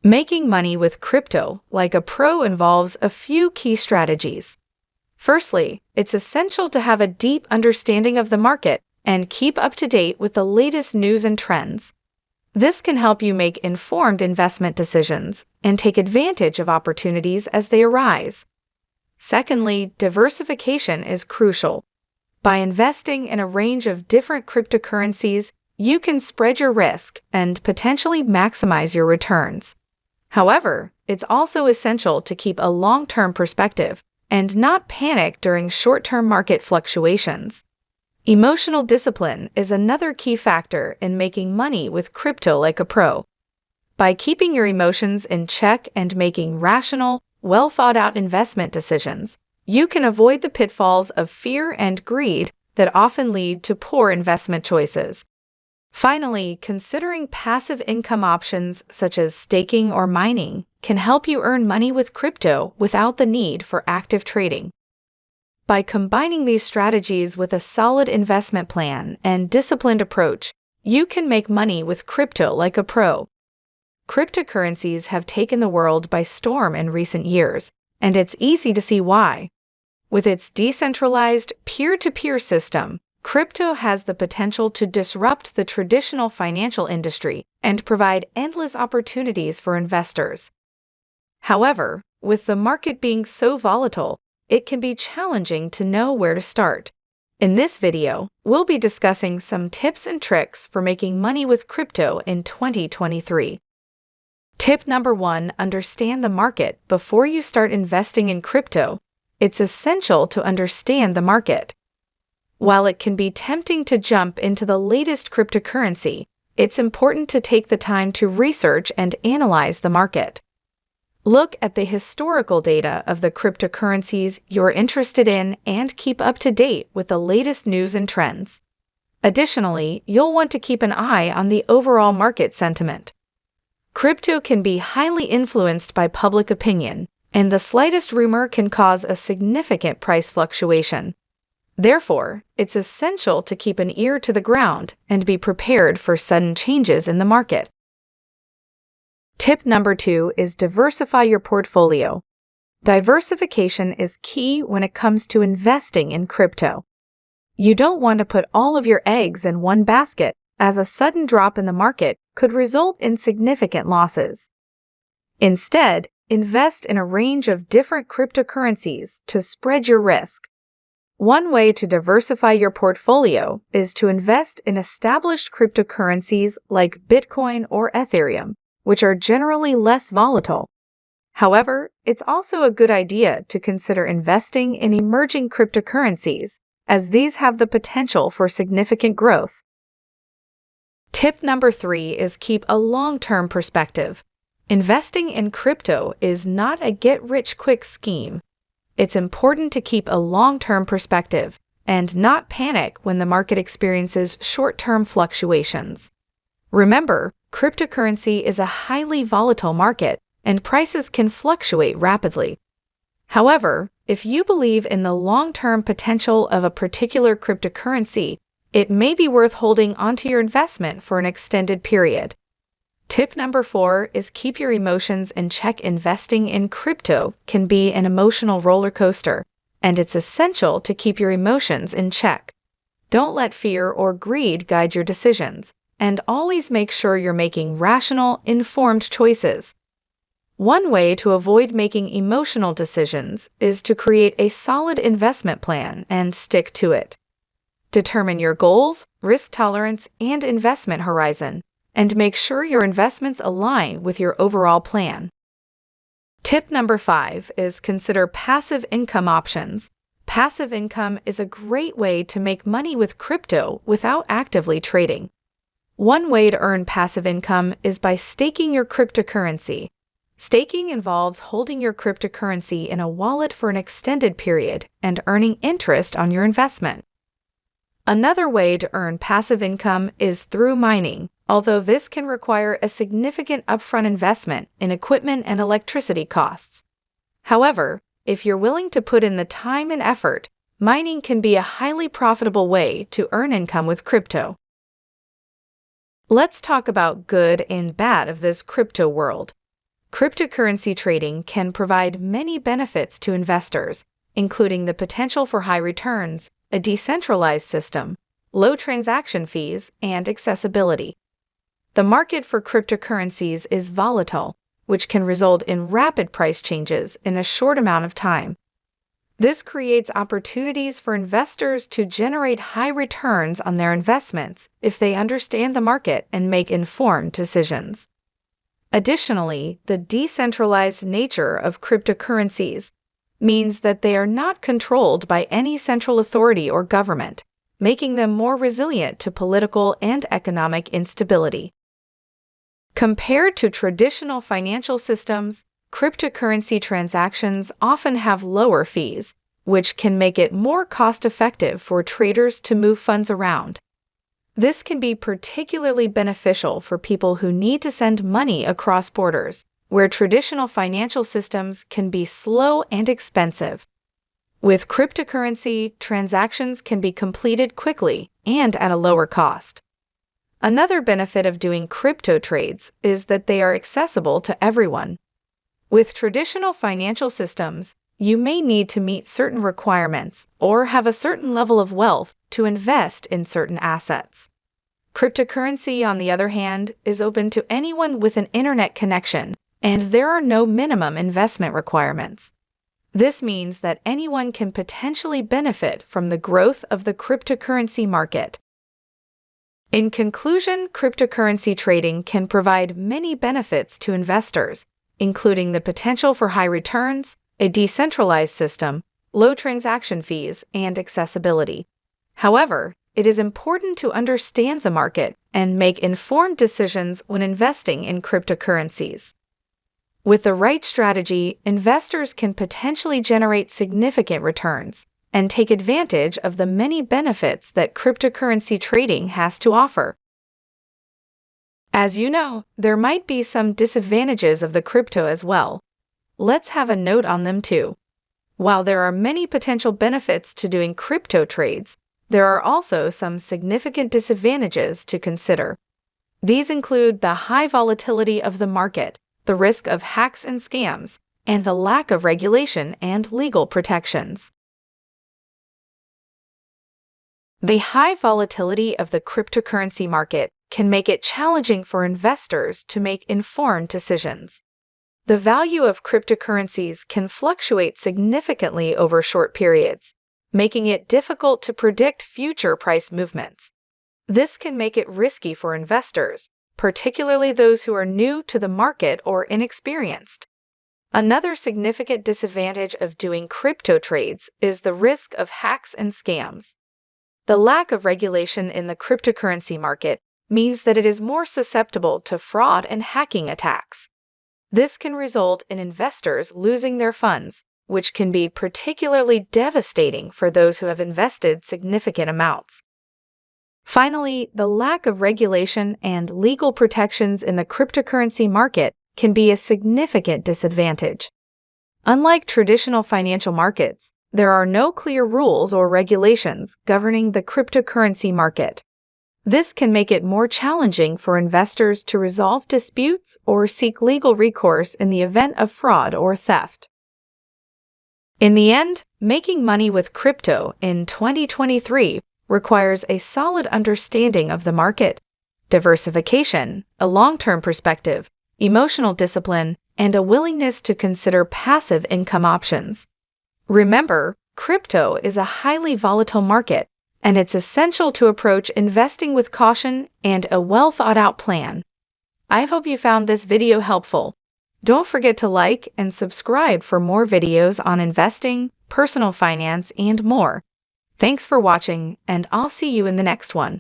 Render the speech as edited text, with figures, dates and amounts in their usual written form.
Making money with crypto like a pro involves a few key strategies. Firstly, it's essential to have a deep understanding of the market and keep up to date with the latest news and trends. This can help you make informed investment decisions and take advantage of opportunities as they arise. Secondly, diversification is crucial. By investing in a range of different cryptocurrencies, you can spread your risk and potentially maximize your returns. However, it's also essential to keep a long-term perspective and not panic during short-term market fluctuations. Emotional discipline is another key factor in making money with crypto like a pro. By keeping your emotions in check and making rational, well-thought-out investment decisions, you can avoid the pitfalls of fear and greed that often lead to poor investment choices. Finally, considering passive income options such as staking or mining can help you earn money with crypto without the need for active trading. By combining these strategies with a solid investment plan and disciplined approach, you can make money with crypto like a pro. Cryptocurrencies have taken the world by storm in recent years, and it's easy to see why. With its decentralized, peer-to-peer system, crypto has the potential to disrupt the traditional financial industry and provide endless opportunities for investors. However, with the market being so volatile, it can be challenging to know where to start. In this video, we'll be discussing some tips and tricks for making money with crypto in 2023. Tip number 1: understand the market before you start investing in crypto. It's essential to understand the market. While it can be tempting to jump into the latest cryptocurrency, it's important to take the time to research and analyze the market. Look at the historical data of the cryptocurrencies you're interested in and keep up to date with the latest news and trends. Additionally, you'll want to keep an eye on the overall market sentiment. Crypto can be highly influenced by public opinion, and the slightest rumor can cause a significant price fluctuation. Therefore, it's essential to keep an ear to the ground and be prepared for sudden changes in the market. Tip number 2 is diversify your portfolio. Diversification is key when it comes to investing in crypto. You don't want to put all of your eggs in one basket, as a sudden drop in the market could result in significant losses. Instead, invest in a range of different cryptocurrencies to spread your risk. One way to diversify your portfolio is to invest in established cryptocurrencies like Bitcoin or Ethereum, which are generally less volatile. However, it's also a good idea to consider investing in emerging cryptocurrencies, as these have the potential for significant growth. Tip number 3 is keep a long-term perspective. Investing in crypto is not a get-rich-quick scheme. It's important to keep a long-term perspective and not panic when the market experiences short-term fluctuations. Remember, cryptocurrency is a highly volatile market, and prices can fluctuate rapidly. However, if you believe in the long-term potential of a particular cryptocurrency, it may be worth holding onto your investment for an extended period. Tip number 4 is keep your emotions in check. Investing in crypto can be an emotional roller coaster, and it's essential to keep your emotions in check. Don't let fear or greed guide your decisions, and always make sure you're making rational, informed choices. One way to avoid making emotional decisions is to create a solid investment plan and stick to it. Determine your goals, risk tolerance, and investment horizon, and make sure your investments align with your overall plan. Tip number 5 is consider passive income options. Passive income is a great way to make money with crypto without actively trading. One way to earn passive income is by staking your cryptocurrency. Staking involves holding your cryptocurrency in a wallet for an extended period and earning interest on your investment. Another way to earn passive income is through mining, although this can require a significant upfront investment in equipment and electricity costs. However, if you're willing to put in the time and effort, mining can be a highly profitable way to earn income with crypto. Let's talk about good and bad of this crypto world. Cryptocurrency trading can provide many benefits to investors, including the potential for high returns, a decentralized system, low transaction fees, and accessibility. The market for cryptocurrencies is volatile, which can result in rapid price changes in a short amount of time. This creates opportunities for investors to generate high returns on their investments if they understand the market and make informed decisions. Additionally, the decentralized nature of cryptocurrencies means that they are not controlled by any central authority or government, making them more resilient to political and economic instability. Compared to traditional financial systems, cryptocurrency transactions often have lower fees, which can make it more cost-effective for traders to move funds around. This can be particularly beneficial for people who need to send money across borders, where traditional financial systems can be slow and expensive. With cryptocurrency, transactions can be completed quickly and at a lower cost. Another benefit of doing crypto trades is that they are accessible to everyone. With traditional financial systems, you may need to meet certain requirements or have a certain level of wealth to invest in certain assets. Cryptocurrency, on the other hand, is open to anyone with an internet connection, and there are no minimum investment requirements. This means that anyone can potentially benefit from the growth of the cryptocurrency market. In conclusion, cryptocurrency trading can provide many benefits to investors, including the potential for high returns, a decentralized system, low transaction fees, and accessibility. However, it is important to understand the market and make informed decisions when investing in cryptocurrencies. With the right strategy, investors can potentially generate significant returns and take advantage of the many benefits that cryptocurrency trading has to offer. As you know, there might be some disadvantages of the crypto as well. Let's have a note on them too. While there are many potential benefits to doing crypto trades, there are also some significant disadvantages to consider. These include the high volatility of the market, the risk of hacks and scams, and the lack of regulation and legal protections. The high volatility of the cryptocurrency market can make it challenging for investors to make informed decisions. The value of cryptocurrencies can fluctuate significantly over short periods, making it difficult to predict future price movements. This can make it risky for investors, particularly those who are new to the market or inexperienced. Another significant disadvantage of doing crypto trades is the risk of hacks and scams. The lack of regulation in the cryptocurrency market means that it is more susceptible to fraud and hacking attacks. This can result in investors losing their funds, which can be particularly devastating for those who have invested significant amounts. Finally, the lack of regulation and legal protections in the cryptocurrency market can be a significant disadvantage. Unlike traditional financial markets, there are no clear rules or regulations governing the cryptocurrency market. This can make it more challenging for investors to resolve disputes or seek legal recourse in the event of fraud or theft. In the end, making money with crypto in 2023 requires a solid understanding of the market, diversification, a long-term perspective, emotional discipline, and a willingness to consider passive income options. Remember, crypto is a highly volatile market, and it's essential to approach investing with caution and a well-thought-out plan. I hope you found this video helpful. Don't forget to like and subscribe for more videos on investing, personal finance, and more. Thanks for watching, and I'll see you in the next one.